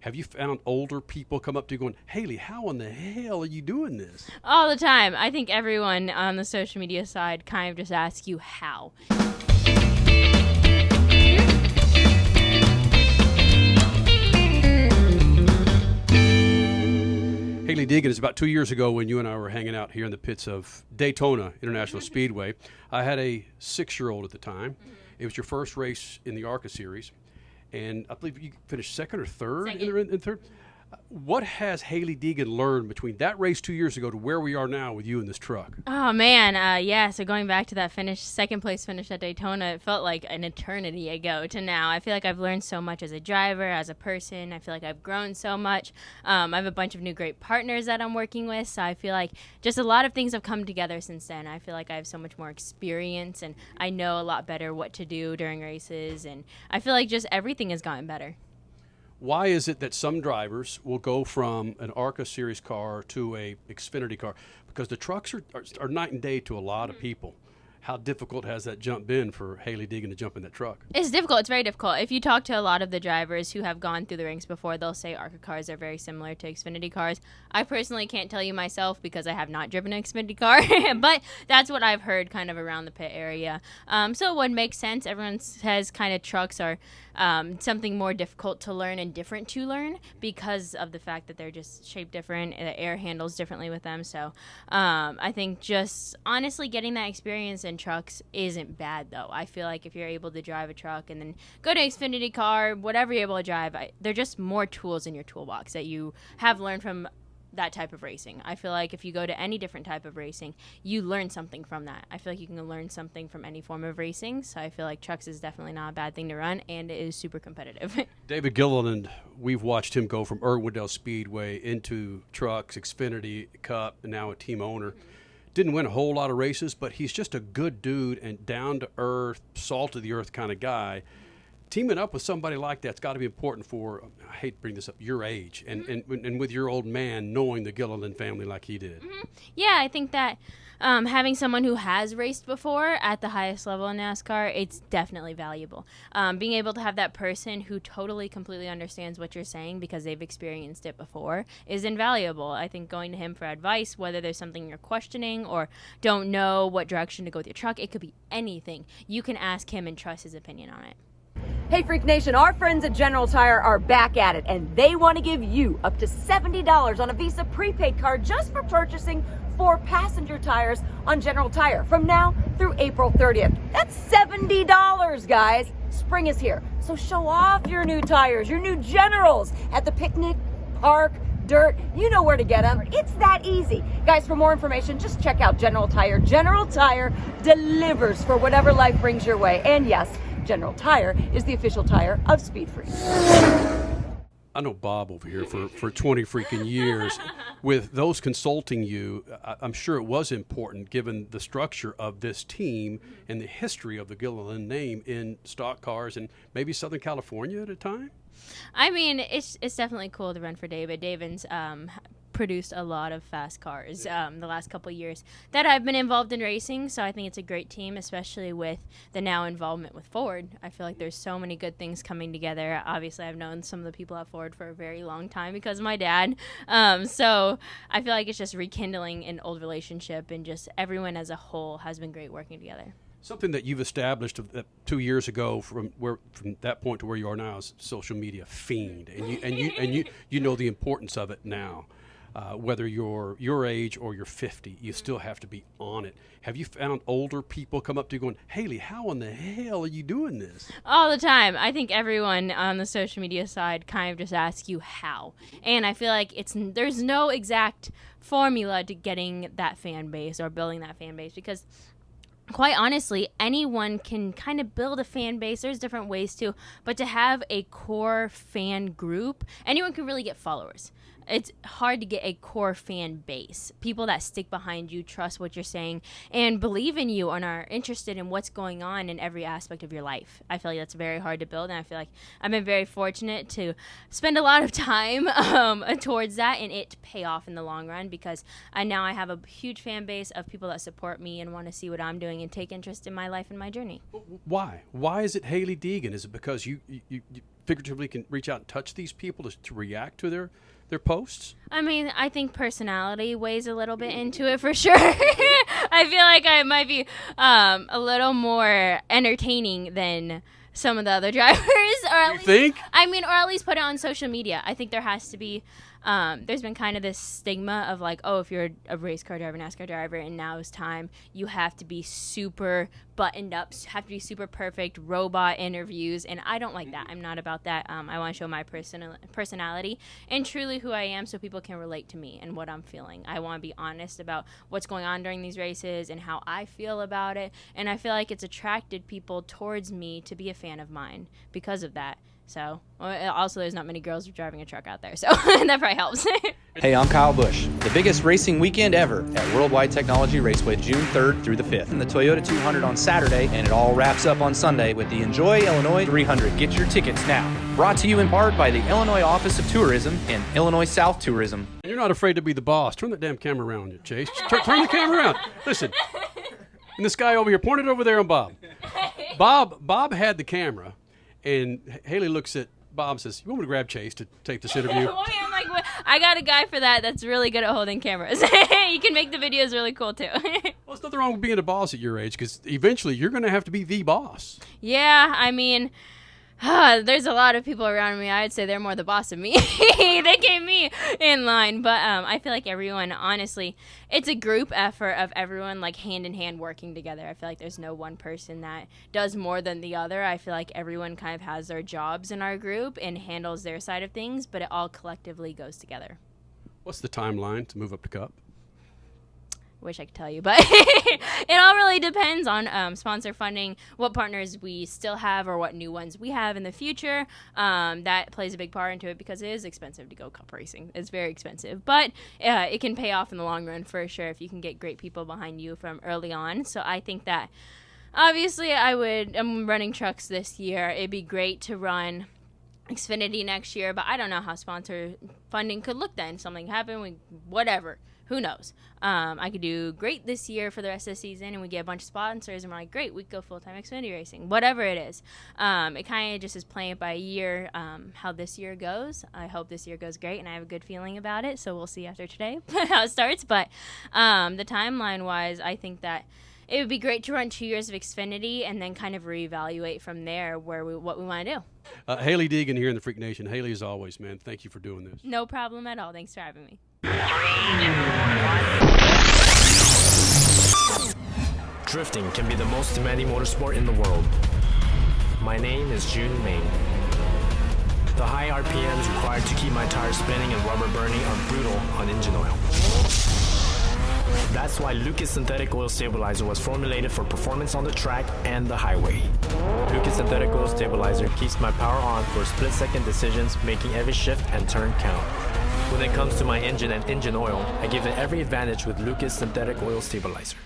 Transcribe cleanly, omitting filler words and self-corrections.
Have you found older people come up to you going, Hailie, how in the hell are you doing this? All the time. I think everyone on the social media side kind of just asks you how. Hailie Deegan, it's about 2 years ago when you and I were hanging out here in the pits of Daytona International Speedway. I had a 6-year-old at the time. It was your first race in the ARCA series, and I believe you finished second or third? In third? What has Hailie Deegan learned between that race 2 years ago to where we are now with you in this truck? Oh, man. So going back to that second place finish at Daytona, it felt like an eternity ago to now. I feel like I've learned so much as a driver, as a person. I feel like I've grown so much. I have a bunch of new great partners that I'm working with, so I feel like just a lot of things have come together since then. I feel like I have so much more experience, and I know a lot better what to do during races, and I feel like just everything has gotten better. Why is it that some drivers will go from an ARCA series car to a Xfinity car? Because the trucks are night and day to a lot of people. How difficult has that jump been for Hailie Deegan to jump in that truck? It's difficult. It's very difficult. If you talk to a lot of the drivers who have gone through the ranks before, they'll say ARCA cars are very similar to Xfinity cars. I personally can't tell you myself because I have not driven an Xfinity car, but that's what I've heard kind of around the pit area. So it would make sense. Everyone says kind of trucks are something more difficult to learn and different to learn because of the fact that they're just shaped different. The air handles differently with them. So I think just honestly getting that experience in trucks isn't bad, though. I feel like if you're able to drive a truck and then go to Xfinity car, whatever you're able to drive, they're just more tools in your toolbox that you have learned from that type of racing. I feel like if you go to any different type of racing, you learn something from that. I feel like you can learn something from any form of racing, so I feel like trucks is definitely not a bad thing to run, and it is super competitive. David Gilliland, we've watched him go from Irwindale Speedway into trucks, Xfinity Cup, and now a team owner. Didn't win a whole lot of races, but he's just a good dude and down-to-earth, salt-of-the-earth kind of guy. Teaming up with somebody like that's got to be important for, I hate to bring this up, your age, and with your old man knowing the Gilliland family like he did. Yeah, I think that having someone who has raced before at the highest level in NASCAR, it's definitely valuable. Being able to have that person who totally, completely understands what you're saying because they've experienced it before is invaluable. I think going to him for advice, whether there's something you're questioning or don't know what direction to go with your truck, it could be anything. You can ask him and trust his opinion on it. Hey Freak Nation, our friends at General Tire are back at it, and they want to give you up to $70 on a Visa prepaid card just for purchasing 4 passenger tires on General Tire from now through April 30th. That's $70, guys. Spring is here, so show off your new tires, your new Generals at the picnic, park, dirt. You know where to get them. It's that easy. Guys, for more information, just check out General Tire. General Tire delivers for whatever life brings your way. And yes, General Tire is the official tire of Speed Freak. I know Bob over here for 20 freaking years. With those consulting you, I'm sure it was important given the structure of this team and the history of the Gilliland name in stock cars and maybe Southern California at a time. I mean, it's definitely cool to run for David. David's produced a lot of fast cars the last couple of years that I've been involved in racing, so I think it's a great team, especially with the now involvement with Ford. I feel like there's so many good things coming together. Obviously, I've known some of the people at Ford for a very long time because of my dad, so I feel like it's just rekindling an old relationship, and just everyone as a whole has been great working together. Something that you've established 2 years ago from that point to where you are now is social media fiend, and you know the importance of it now. Whether you're your age or you're 50, you still have to be on it. Have you found older people come up to you going, Hailie, how in the hell are you doing this? All the time. I think everyone on the social media side kind of just asks you how. And I feel like there's no exact formula to getting that fan base or building that fan base, because quite honestly, anyone can kind of build a fan base. There's different ways to, but to have a core fan group, anyone can really get followers. It's hard to get a core fan base, people that stick behind you, trust what you're saying, and believe in you and are interested in what's going on in every aspect of your life. I feel like that's very hard to build, and I feel like I've been very fortunate to spend a lot of time towards that and it to pay off in the long run, because now I have a huge fan base of people that support me and want to see what I'm doing and take interest in my life and my journey. Why? Why is it Hailie Deegan? Is it because you figuratively can reach out and touch these people to react to their posts? I mean, I think personality weighs a little bit into it for sure. I feel like I might be a little more entertaining than some of the other drivers, or at least, think? I mean, or at least put it on social media. I think there has to be. There's been kind of this stigma of like, oh, if you're a race car driver, NASCAR driver, and now is time, you have to be super buttoned up, have to be super perfect, robot interviews, and I don't like that. I'm not about that. I want to show my personality and truly who I am so people can relate to me and what I'm feeling. I want to be honest about what's going on during these races and how I feel about it, and I feel like it's attracted people towards me to be a fan of mine because of that. So, also, there's not many girls driving a truck out there, so that probably helps. Hey, I'm Kyle Busch. The biggest racing weekend ever at Worldwide Technology Raceway, June 3rd through the 5th. And the Toyota 200 on Saturday, and it all wraps up on Sunday with the Enjoy Illinois 300. Get your tickets now. Brought to you in part by the Illinois Office of Tourism and Illinois South Tourism. And you're not afraid to be the boss. Turn that damn camera around, Chase. Turn the camera around. Listen. And this guy over here, point it over there on Bob. Bob had the camera. And Hailie looks at Bob and says, you want me to grab Chase to take this interview? I'm like, I got a guy for that that's really good at holding cameras. You can make the videos really cool, too. Well, there's nothing wrong with being a boss at your age because eventually you're going to have to be the boss. Yeah, I mean, there's a lot of people around me. I'd say they're more the boss of me. They keep me in line. But I feel like everyone, honestly, it's a group effort of everyone like hand in hand working together. I feel like there's no one person that does more than the other. I feel like everyone kind of has their jobs in our group and handles their side of things, but it all collectively goes together. What's the timeline to move up to Cup? Wish I could tell you, but it all really depends on sponsor funding, what partners we still have or what new ones we have in the future. That plays a big part into it because it is expensive to go cup racing. It's very expensive, but it can pay off in the long run for sure if you can get great people behind you from early on. So I think that obviously I'm running trucks this year. It'd be great to run Xfinity next year, but I don't know how sponsor funding could look then. Something happened, whatever. Who knows? I could do great this year for the rest of the season, and we get a bunch of sponsors, and we're like, great, we could go full-time Xfinity racing, whatever it is. It kind of just is playing it by year, how this year goes. I hope this year goes great, and I have a good feeling about it, so we'll see after today how it starts. But the timeline-wise, I think that it would be great to run 2 years of Xfinity and then kind of reevaluate from there what we want to do. Hailie Deegan here in the Freak Nation. Hailie, as always, man, thank you for doing this. No problem at all. Thanks for having me. 3, 2, 1. Drifting can be the most demanding motorsport in the world. My name is June Main. The high RPMs required to keep my tires spinning and rubber burning are brutal on engine oil. That's why Lucas Synthetic Oil Stabilizer was formulated for performance on the track and the highway. Lucas Synthetic Oil Stabilizer keeps my power on for split-second decisions, making every shift and turn count. When it comes to my engine and engine oil, I give it every advantage with Lucas Synthetic Oil Stabilizer.